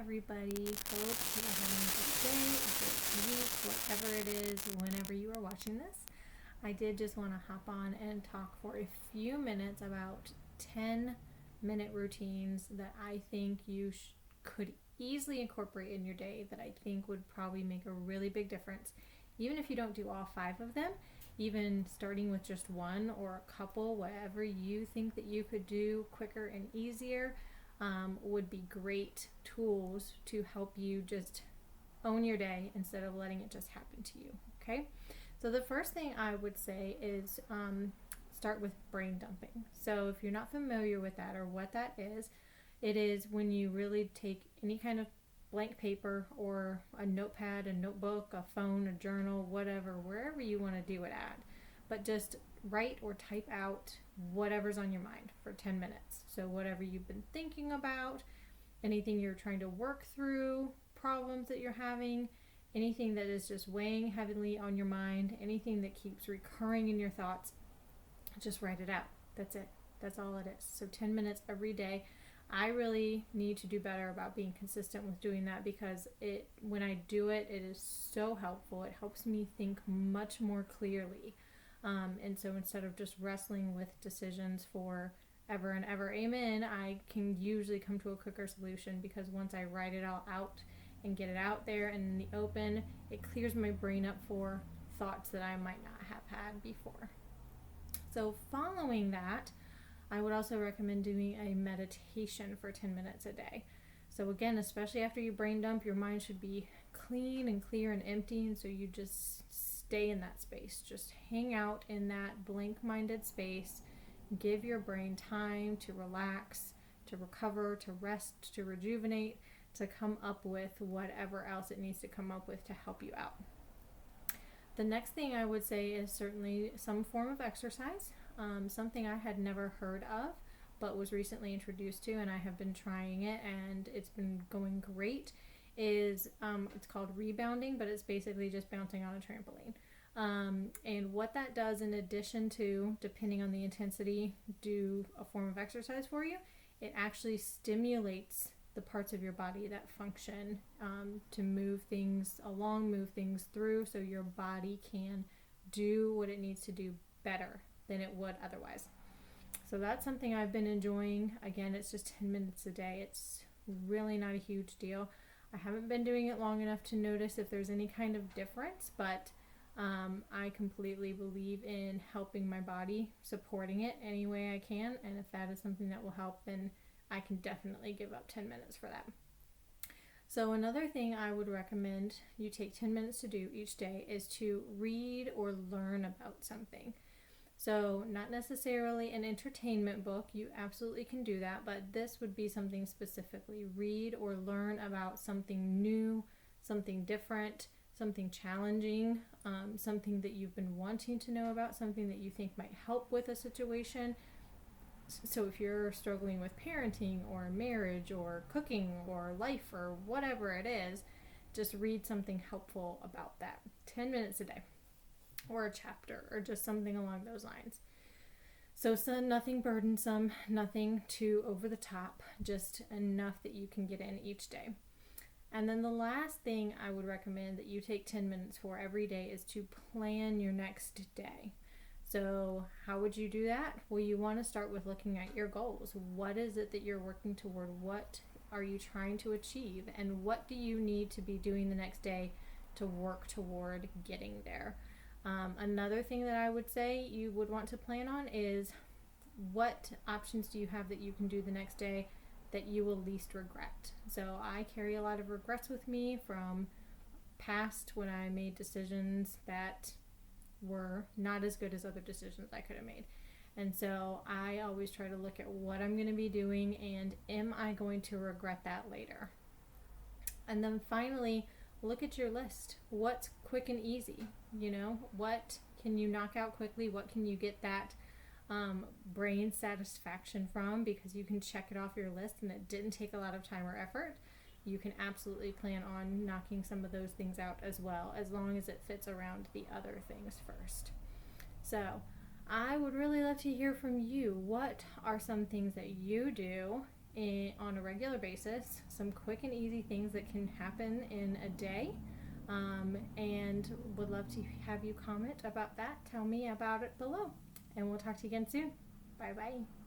everybody. Hope you are having a good day, a good week, whatever it is, whenever you are watching this. I did just want to hop on and talk for a few minutes about 10-minute routines that I think you could easily incorporate in your day that I think would probably make a really big difference. Even if you don't do all 5 of them, even starting with just one or a couple, whatever you think that you could do quicker and easier, would be great tools to help you just own your day instead of letting it just happen to you. Okay, so the first thing I would say is start with brain dumping. So if you're not familiar with that or what that is, it is when you really take any kind of blank paper or a notepad, a notebook, a phone, a journal, whatever, wherever you want to do it at, but just write or type out whatever's on your mind for 10 minutes. So whatever you've been thinking about, anything you're trying to work through, problems that you're having, anything that is just weighing heavily on your mind, anything that keeps recurring in your thoughts, just write it out. That's it. That's all it is. So 10 minutes every day. I really need to do better about being consistent with doing that because when I do it, it is so helpful. It helps me think much more clearly. And so instead of just wrestling with decisions for ever and ever, amen, I can usually come to a quicker solution because once I write it all out and get it out there and in the open, it clears my brain up for thoughts that I might not have had before. So following that, I would also recommend doing a meditation for 10 minutes a day. So again, especially after you brain dump, your mind should be clean and clear and empty, and so you just stay in that space. Just hang out in that blank-minded space. Give your brain time to relax, to recover, to rest, to rejuvenate, to come up with whatever else it needs to come up with to help you out. The next thing I would say is certainly some form of exercise. Something I had never heard of but was recently introduced to, and I have been trying it and it's been going great, is it's called rebounding, but it's basically just bouncing on a trampoline. And what that does, in addition to, depending on the intensity, do a form of exercise for you, it actually stimulates the parts of your body that function to move things along, move things through, so your body can do what it needs to do better than it would otherwise. So that's something I've been enjoying. Again, it's just 10 minutes a day. It's really not a huge deal. I haven't been doing it long enough to notice if there's any kind of difference, but I completely believe in helping my body, supporting it any way I can, and if that is something that will help, then I can definitely give up 10 minutes for that. So another thing I would recommend you take 10 minutes to do each day is to read or learn about something. So not necessarily an entertainment book, you absolutely can do that, but this would be something specifically. Read or learn about something new, something different, something challenging, something that you've been wanting to know about, something that you think might help with a situation. So if you're struggling with parenting or marriage or cooking or life or whatever it is, just read something helpful about that. 10 minutes a day, or a chapter, or just something along those lines. So nothing burdensome, nothing too over the top, just enough that you can get in each day. And then the last thing I would recommend that you take 10 minutes for every day is to plan your next day. So how would you do that? Well, you want to start with looking at your goals. What is it that you're working toward? What are you trying to achieve? And what do you need to be doing the next day to work toward getting there? Another thing that I would say you would want to plan on is what options do you have that you can do the next day that you will least regret. So I carry a lot of regrets with me from past when I made decisions that were not as good as other decisions I could have made. And so I always try to look at what I'm going to be doing and am I going to regret that later? And then finally, look at your list. What's quick and easy? What can you knock out quickly? What can you get that brain satisfaction from because you can check it off your list and it didn't take a lot of time or effort? You can absolutely plan on knocking some of those things out as well, as long as it fits around the other things first. So I would really love to hear from you. What are some things that you do on a regular basis, some quick and easy things that can happen in a day. And would love to have you comment about that. Tell me about it below. And we'll talk to you again soon. Bye bye.